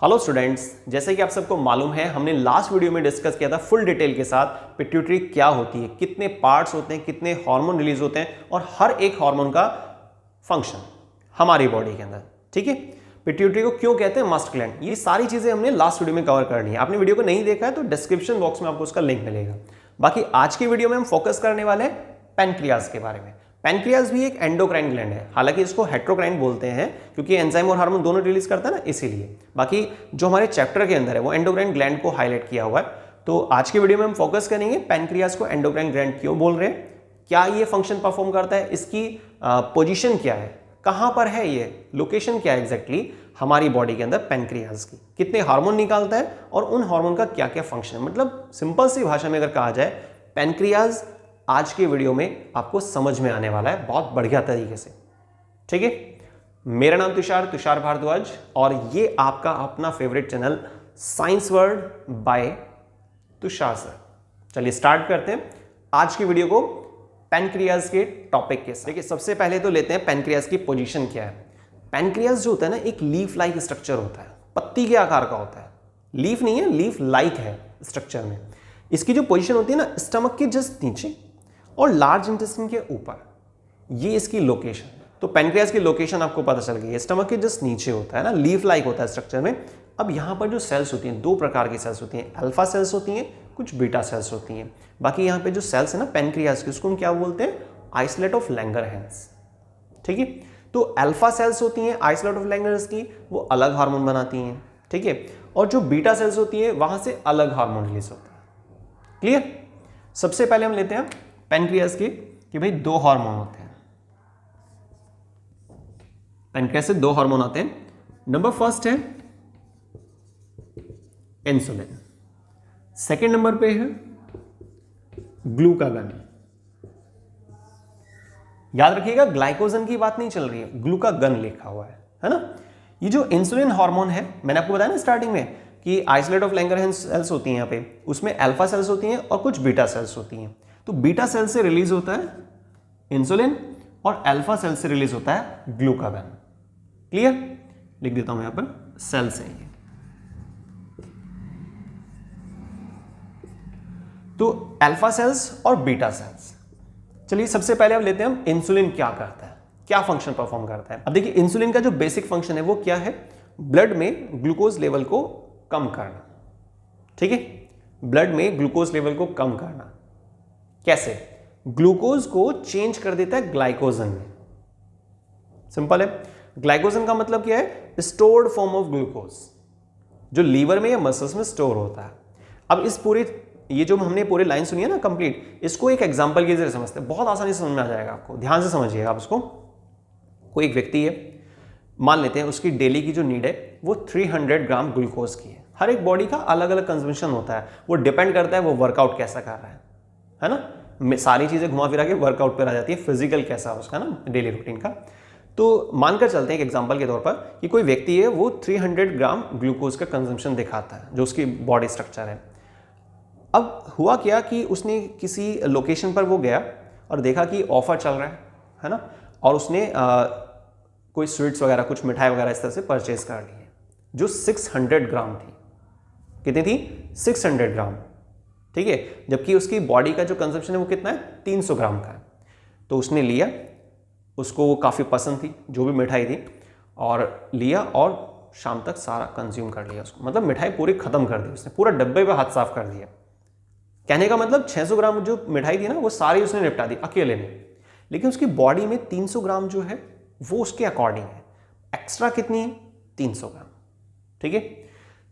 Hello students, जैसे कि आप सबको मालूम है हमने लास्ट वीडियो में डिस्कस किया था फुल डिटेल के साथ पिट्यूटरी क्या होती है, कितने पार्ट्स होते हैं, कितने हार्मोन रिलीज होते हैं और हर एक हार्मोन का फंक्शन हमारी बॉडी के अंदर। ठीक है, पिट्यूटरी को क्यों कहते हैं मास्टर ग्लैंड, ये सारी चीजें हमने लास्ट वीडियो में कवर कर ली है। आपने वीडियो को नहीं देखा है तो डिस्क्रिप्शन बॉक्स में आपको उसका लिंक मिलेगा। बाकी आज की वीडियो में हम फोकस करने वाले हैं पैनक्रियाज के बारे में। पैनक्रियाज भी एक एंडोक्राइन ग्लैंड है, हालांकि इसको हेट्रोक्राइन बोलते हैं क्योंकि एंजाइम और हार्मोन दोनों रिलीज करता है ना, इसीलिए। बाकी जो हमारे चैप्टर के अंदर है वो एंडोक्राइन ग्लैंड को हाईलाइट किया हुआ है। तो आज की वीडियो में हम फोकस करेंगे पैनक्रियाज को एंडोक्राइन ग्लैंड क्यों बोल रहे हैं, क्या ये फंक्शन परफॉर्म करता है, इसकी पोजिशन क्या है, कहां पर है ये, लोकेशन क्या है एग्जैक्टली हमारी बॉडी के अंदर पैनक्रियाज की, कितने हार्मोन निकालता है और उन हार्मोन का क्या क्या फंक्शन है। मतलब सिंपल सी भाषा में अगर कहा जाए, पैनक्रियाज आज के वीडियो में आपको समझ में आने वाला है बहुत बढ़िया तरीके से। ठीक है, मेरा नाम तुषार भारद्वाज और ये आपका अपना favourite channel science world by Tushar sir. चलिए स्टार्ट करते हैं आज की वीडियो को पैनक्रियाज के टॉपिक के साथ। देखिए, सबसे पहले तो लेते हैं पैनक्रियाज की पोजीशन क्या है। पैनक्रियाज जो होता है ना, एक लीफ लाइक स्ट्रक्चर होता है, पत्ती के आकार का होता है। लीफ नहीं है, लीफ लाइक है स्ट्रक्चर में। इसकी जो पोजीशन होती है ना, स्टमक के जस्ट नीचे और लार्ज इंटेस्टाइन के ऊपर, ये इसकी लोकेशन। तो पैनक्रियाज की लोकेशन आपको पता चल गई है, स्टमक के जस्ट नीचे होता है ना, लीफ लाइक होता है स्ट्रक्चर में। अब यहाँ पर जो सेल्स होती हैं, दो प्रकार की सेल्स होती हैं, अल्फा सेल्स होती हैं, कुछ बीटा सेल्स होती हैं। बाकी यहाँ पे जो सेल्स है ना पैनक्रियाज की, उसको हम क्या बोलते हैं, आइसोलेट ऑफ लैंगरहैंस। ठीक है, तो अल्फा सेल्स होती हैं आइसोलेट ऑफ लैंगरहैंस की, वो अलग हार्मोन बनाती हैं। ठीक है, और जो बीटा सेल्स होती है वहां से अलग हार्मोन रिलीज होता है। क्लियर। सबसे पहले हम लेते हैं पैनक्रियाज की कि भाई दो हार्मोन होते हैं। पैनक्रियाज से दो हार्मोन आते हैं। नंबर फर्स्ट है इंसुलिन, सेकंड नंबर पे है ग्लूकागन। याद रखिएगा, ग्लाइकोजन की बात नहीं चल रही है, ग्लूकागन लिखा हुआ है ना। ये जो इंसुलिन हार्मोन है, मैंने आपको बताया ना स्टार्टिंग में कि आइसोलेट ऑफ लैंगरहैंस सेल्स होती हैं यहाँ पे, उसमें अल्फा सेल्स होती हैं और कुछ बीटा सेल्स होती हैं। तो बीटा सेल से रिलीज होता है इंसुलिन और अल्फा सेल से रिलीज होता है ग्लूकागन। क्लियर, लिख देता हूं यहां पर, सेल्स हैं ये। तो अल्फा सेल्स और बीटा सेल्स। चलिए सबसे पहले अब लेते हैं हम इंसुलिन क्या करता है, क्या फंक्शन परफॉर्म करता है। अब देखिए, इंसुलिन का जो बेसिक फंक्शन है वो क्या है, ब्लड में ग्लूकोज लेवल को कम करना। ठीक है, ब्लड में ग्लूकोज लेवल को कम करना। कैसे? ग्लूकोज को चेंज कर देता है ग्लाइकोजन में। सिंपल है, ग्लाइकोजन का मतलब क्या है, स्टोर्ड फॉर्म ऑफ ग्लूकोज, जो लीवर में या मसल्स में स्टोर होता है। अब इस पूरी ये जो हमने पूरी लाइन सुनी है ना कंप्लीट, इसको एक एग्जांपल के जरिए समझते हैं, बहुत आसानी से समझ में आ जाएगा आपको। ध्यान से समझिएगा आप इसको। कोई एक व्यक्ति है, मान लेते हैं उसकी डेली की जो नीड है वो 300 ग्राम ग्लूकोज की है। हर एक बॉडी का अलग अलग कंजम्पशन होता है, वो डिपेंड करता है वो वर्कआउट कैसा कर रहा है ना। सारी चीजें घुमा फिरा के वर्कआउट पर आ जाती है, फिजिकल कैसा है उसका ना, डेली रूटीन का। तो मानकर चलते हैं एक एग्जांपल के तौर पर कि कोई व्यक्ति है, वो 300 ग्राम ग्लूकोज का कंजम्पशन दिखाता है, जो उसकी बॉडी स्ट्रक्चर है। अब हुआ क्या कि उसने किसी लोकेशन पर वो गया और देखा कि ऑफर चल रहा है ना, और उसने कोई स्वीट्स वगैरह, कुछ मिठाई वगैरह इस तरह से परचेज कर ली है, जो 600 ग्राम थी। कितनी थी? 600 ग्राम। ठीक है, जबकि उसकी बॉडी का जो कंजम्पशन है वो कितना है, 300 ग्राम का है। तो उसने लिया, उसको वो काफ़ी पसंद थी जो भी मिठाई थी, और लिया और शाम तक सारा कंज्यूम कर लिया उसको। मतलब मिठाई पूरी खत्म कर दी उसने, पूरा डब्बे पे हाथ साफ कर दिया। कहने का मतलब 600 ग्राम जो मिठाई थी ना, वो सारी उसने निपटा दी अकेले में। लेकिन उसकी बॉडी में 300 ग्राम जो है वो उसके अकॉर्डिंग है। एक्स्ट्रा कितनी है? 300 ग्राम। ठीक है,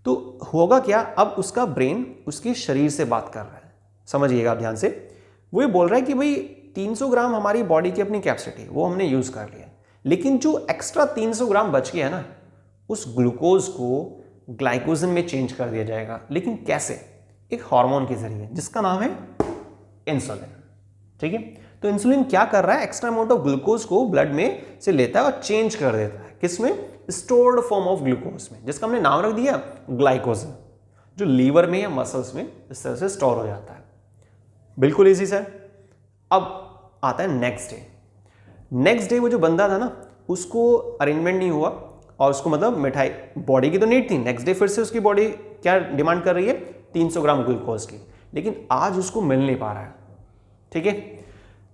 तो होगा क्या, अब उसका ब्रेन उसके शरीर से बात कर रहा है। समझिएगा आप ध्यान से। वो ये बोल रहा है कि भाई 300 ग्राम हमारी बॉडी की अपनी कैपेसिटी, वो हमने यूज कर लिया, लेकिन जो एक्स्ट्रा 300 ग्राम बच गया है ना, उस ग्लूकोज को ग्लाइकोजन में चेंज कर दिया जाएगा। लेकिन कैसे? एक हार्मोन के जरिए, जिसका नाम है इंसुलिन। ठीक है, तो इंसुलिन क्या कर रहा है, एक्स्ट्रा अमाउंट ऑफ ग्लूकोज को ब्लड में से लेता है और चेंज कर देता है। किसमें? स्टोर्ड फॉर्म ऑफ ग्लूकोज में, जिसका हमने नाम रख दिया ग्लाइकोजन, जो लीवर में या मसल्स में इस तरह से स्टोर हो जाता है। बिल्कुल इजी सर। अब आता है नेक्स्ट डे। नेक्स्ट डे वो जो बंदा था ना, उसको अरेंजमेंट नहीं हुआ, और उसको मतलब मिठाई, बॉडी की तो नीड थी, नेक्स्ट डे फिर से उसकी बॉडी क्या डिमांड कर रही है, 300 ग्राम ग्लूकोज की, लेकिन आज उसको मिल नहीं पा रहा है। ठीक है,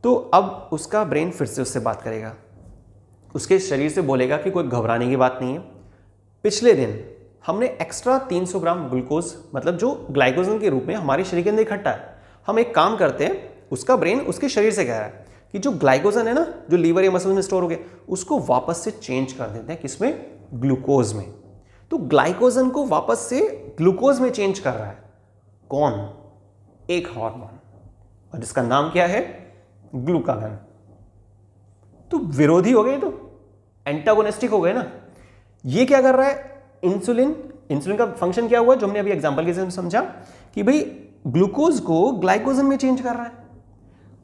तो अब उसका ब्रेन फिर से उससे बात करेगा, उसके शरीर से बोलेगा कि कोई घबराने की बात नहीं है, पिछले दिन हमने एक्स्ट्रा 300 ग्राम ग्लूकोज मतलब जो ग्लाइकोजन के रूप में हमारे शरीर के अंदर इकट्ठा है, हम एक काम करते हैं, उसका ब्रेन उसके शरीर से कह रहा है कि जो ग्लाइकोजन है ना, जो लीवर या मसल में स्टोर हो गया, उसको वापस से चेंज कर देते हैं, किसमें, ग्लूकोज में। तो ग्लाइकोजन को वापस से ग्लूकोज में चेंज कर रहा है कौन, एक हार्मोन, और जिसका नाम क्या है, ग्लूकागन। तो विरोधी हो गए, तो एंटागोनिस्टिक हो गए ना। ये क्या कर रहा है, इंसुलिन, इंसुलिन का फंक्शन क्या हुआ जो हमने अभी एग्जांपल के जरिए समझा कि भाई ग्लूकोज को ग्लाइकोजन में चेंज कर रहा है,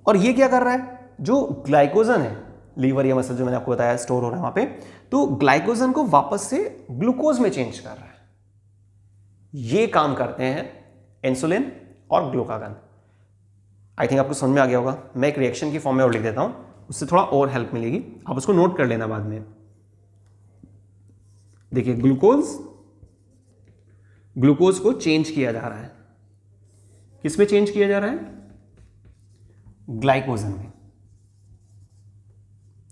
और ये क्या कर रहा है, जो ग्लाइकोजन है लीवर या मसल जो मैंने आपको बताया स्टोर हो रहा है वहां पे, तो ग्लाइकोजन को वापस से ग्लूकोज में चेंज कर रहा है। ये काम करते हैं इंसुलिन और ग्लूकागन। आई थिंक आपको समझ में आ गया होगा। मैं एक रिएक्शन की फॉर्म में और लिख देता हूं, उससे थोड़ा और हेल्प मिलेगी, आप उसको नोट कर लेना बाद में। देखिए ग्लूकोज को चेंज किया जा रहा है, किस में चेंज किया जा रहा है, ग्लाइकोजन में।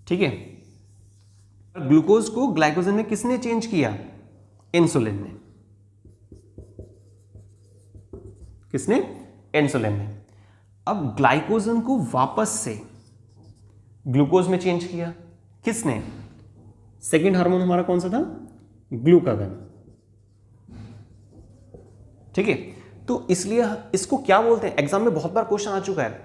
ठीक है, ग्लूकोज को ग्लाइकोजन में किसने चेंज किया, इंसुलिन ने। किसने, इंसुलिन ने। अब ग्लाइकोजन को वापस से ग्लूकोज में चेंज किया किसने, सेकंड हार्मोन हमारा कौन सा था, ग्लूकागन। ठीक है, तो इसलिए इसको क्या बोलते हैं, एग्जाम में बहुत बार क्वेश्चन आ चुका है,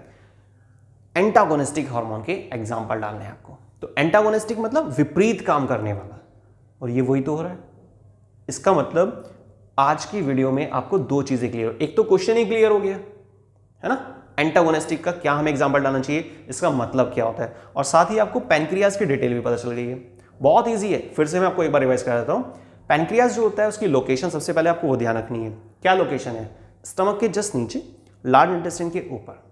एंटागोनिस्टिक हार्मोन के एग्जाम्पल डालने हैं आपको। तो एंटागोनिस्टिक मतलब विपरीत काम करने वाला, और ये वही तो हो रहा है। इसका मतलब आज की वीडियो में आपको दो चीजें क्लियर हो, एक तो क्वेश्चन ही क्लियर हो गया है ना, एंटागोनिस्टिक का क्या हमें एग्जाम्पल डालना चाहिए, इसका मतलब क्या होता है, और साथ ही आपको पैनक्रियाज की डिटेल भी पता चल गई है। बहुत ईजी है, फिर से मैं आपको एक बार रिवाइज कर देता हूं। पैनक्रियाज जो होता है उसकी लोकेशन सबसे पहले आपको वो ध्यान रखनी है, क्या लोकेशन है, स्टमक के जस्ट नीचे, लार्ज इंटेस्टाइन के ऊपर।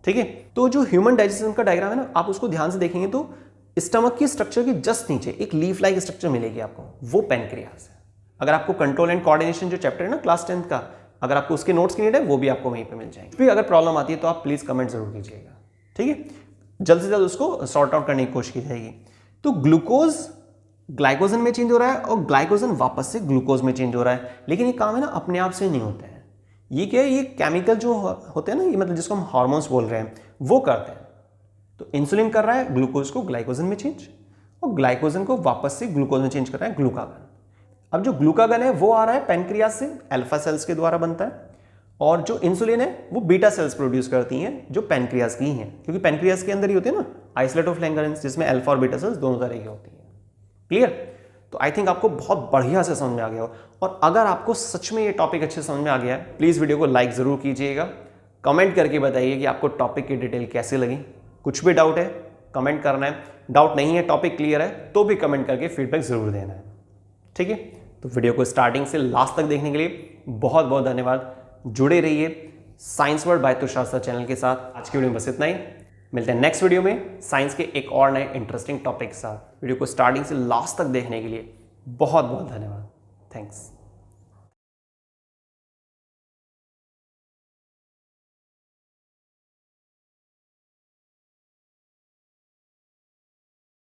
ठीक है, तो जो ह्यूमन डाइजेशन का डायग्राम है ना, आप उसको ध्यान से देखेंगे तो स्टमक की स्ट्रक्चर के जस्ट नीचे एक लीफ लाइक स्ट्रक्चर मिलेगी आपको, वो पैनक्रियाज है। अगर आपको कंट्रोल एंड कोऑर्डिनेशन जो चैप्टर है ना क्लास 10th का, अगर आपको उसके नोट्स की नीड है वो भी आपको वहीं पे मिल जाएंगे। फिर अगर प्रॉब्लम आती है तो आप प्लीज कमेंट जरूर कीजिएगा। ठीक है, जल्द से जल्द उसको सॉर्ट आउट करने की कोशिश की जाएगी। तो ग्लूकोज ग्लाइकोजन में चेंज हो रहा है और ग्लाइकोजन वापस से ग्लूकोज में चेंज हो रहा है, लेकिन ये काम है ना अपने आप से नहीं होता है। ये क्या है, ये केमिकल जो होते हैं ना, ये मतलब जिसको हम हार्मोन्स बोल रहे हैं, वो करते हैं। तो इंसुलिन कर रहा है ग्लूकोज को ग्लाइकोजन में चेंज, और ग्लाइकोजन को वापस से ग्लूकोज में चेंज कर रहा है ग्लूकागन। अब जो ग्लूकागन है वो आ रहा है पैनक्रियाज से, अल्फा सेल्स के द्वारा बनता है, और जो इंसुलिन है वो बीटा सेल्स प्रोड्यूस करती हैं जो पैनक्रियाज की हैं, क्योंकि पैनक्रियाज के अंदर ही होते हैं ना आइसोलेट ऑफ लैंगरेंस, जिसमें अल्फा और बीटा सेल्स दोनों तरह की होती हैं। क्लियर? तो आई थिंक आपको बहुत बढ़िया से समझ में आ गया हो, और अगर आपको सच में ये टॉपिक अच्छे समझ में आ गया है, प्लीज़ वीडियो को लाइक ज़रूर कीजिएगा, कमेंट करके बताइए कि आपको टॉपिक की डिटेल कैसे लगी। कुछ भी डाउट है कमेंट करना है, डाउट नहीं है, टॉपिक क्लियर है तो भी कमेंट करके फीडबैक ज़रूर देना है। ठीक है, तो वीडियो को स्टार्टिंग से लास्ट तक देखने के लिए बहुत बहुत धन्यवाद। जुड़े रहिए science world by Tushar sir channel के साथ। आज की वीडियो में बस इतना ही, मिलते हैं नेक्स्ट वीडियो में साइंस के एक और नए इंटरेस्टिंग टॉपिक के साथ। वीडियो को स्टार्टिंग से लास्ट तक देखने के लिए बहुत बहुत धन्यवाद। थैंक्स।